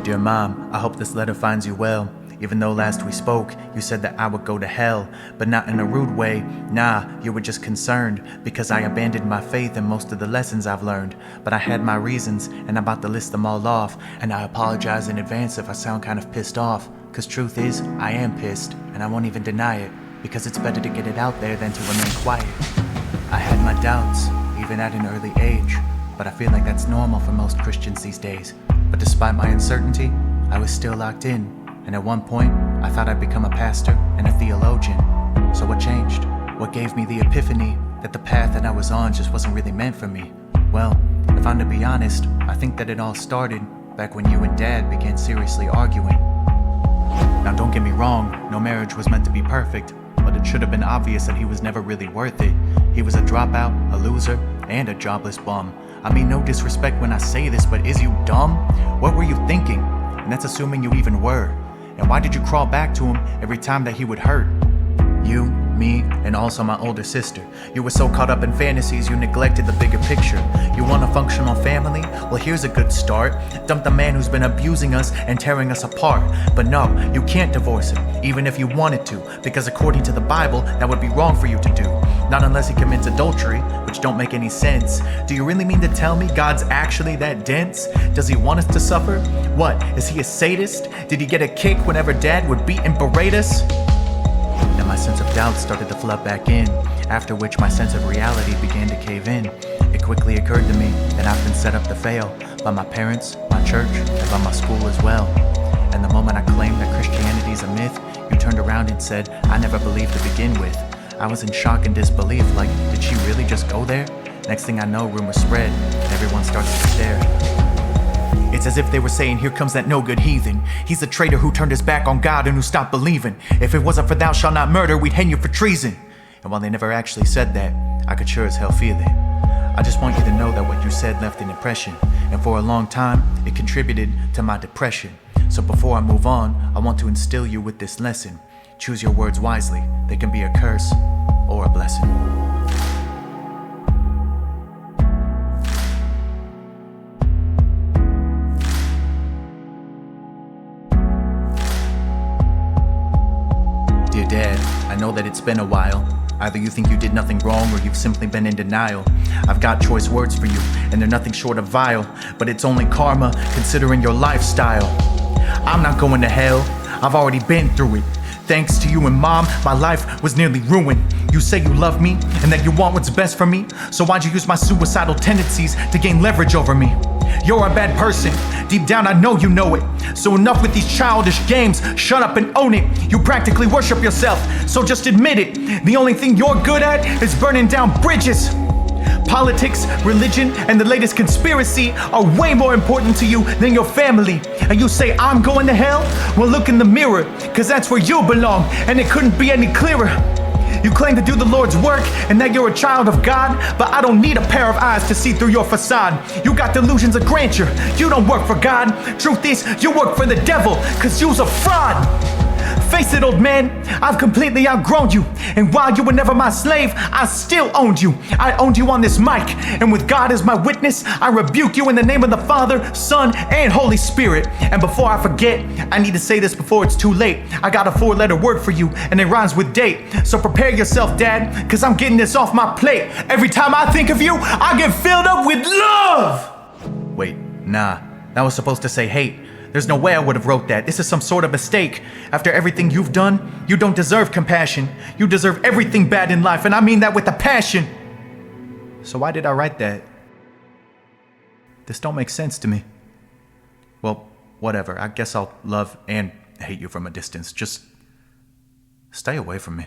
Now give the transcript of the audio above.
Dear Mom, I hope this letter finds you well. Even though last we spoke, you said that I would go to hell, but not in a rude way. Nah, you were just concerned because I abandoned my faith in most of the lessons I've learned. But I had my reasons, and I'm about to list them all off. And I apologize in advance if I sound kind of pissed off. Cause truth is, I am pissed, and I won't even deny it. Because it's better to get it out there than to remain quiet. I had my doubts, even at an early age. But I feel like that's normal for most Christians these days. But despite my uncertainty, I was still locked in. And at one point, I thought I'd become a pastor and a theologian. So what changed? What gave me the epiphany that the path that I was on just wasn't really meant for me? Well, if I'm to be honest, I think that it all started back when you and Dad began seriously arguing. Now don't get me wrong, no marriage was meant to be perfect, but it should have been obvious that he was never really worth it. He was a dropout, a loser, and a jobless bum. I mean, no disrespect when I say this, but is you dumb? What were you thinking? And that's assuming you even were. And why did you crawl back to him every time that he would hurt? You, me, and also my older sister. You were so caught up in fantasies, you neglected the bigger picture. You want a functional family? Well, here's a good start. Dump the man who's been abusing us and tearing us apart. But no, you can't divorce him, even if you wanted to, because according to the Bible, that would be wrong for you to do. Not unless he commits adultery, which don't make any sense. Do you really mean to tell me God's actually that dense? Does he want us to suffer? What, is he a sadist? Did he get a kick whenever Dad would beat and berate us? Then my sense of doubt started to flood back in, after which my sense of reality began to cave in. It quickly occurred to me that I've been set up to fail by my parents, my church, and by my school as well. And the moment I claimed that Christianity's a myth, you turned around and said, I never believed to begin with. I was in shock and disbelief, like, did she really just go there? Next thing I know, rumors spread, and everyone starts to stare. It's as if they were saying, here comes that no-good heathen. He's a traitor who turned his back on God and who stopped believing. If it wasn't for thou shalt not murder, we'd hang you for treason. And while they never actually said that, I could sure as hell feel it. I just want you to know that what you said left an impression. And for a long time, it contributed to my depression. So before I move on, I want to instill you with this lesson. Choose your words wisely. They can be a curse or a blessing. Dear Dad, I know that it's been a while. Either you think you did nothing wrong or you've simply been in denial. I've got choice words for you, and they're nothing short of vile, but it's only karma considering your lifestyle. I'm not going to hell. I've already been through it. Thanks to you and Mom, my life was nearly ruined. You say you love me and that you want what's best for me, so why'd you use my suicidal tendencies to gain leverage over me? You're a bad person. Deep down I know you know it. So enough with these childish games. Shut up and own it. You practically worship yourself, so just admit it. The only thing you're good at is burning down bridges. Politics, religion, and the latest conspiracy are way more important to you than your family. And you say I'm going to hell? Well, look in the mirror, cause that's where you belong, and it couldn't be any clearer. You claim to do the Lord's work and that you're a child of God, but I don't need a pair of eyes to see through your facade. You got delusions of grandeur. You don't work for God. Truth is, you work for the devil, cause you's a fraud. Face it, old man, I've completely outgrown you. And while you were never my slave, I still owned you. I owned you on this mic, and with God as my witness, I rebuke you in the name of the Father, Son, and Holy Spirit. And before I forget, I need to say this before it's too late. I got a 4-letter word for you, and it rhymes with date. So prepare yourself, Dad, cause I'm getting this off my plate. Every time I think of you, I get filled up with love! Wait, nah, that was supposed to say hate. There's no way I would have wrote that. This is some sort of mistake. After everything you've done, you don't deserve compassion. You deserve everything bad in life, and I mean that with a passion. So why did I write that? This don't make sense to me. Well, whatever. I guess I'll love and hate you from a distance. Just stay away from me.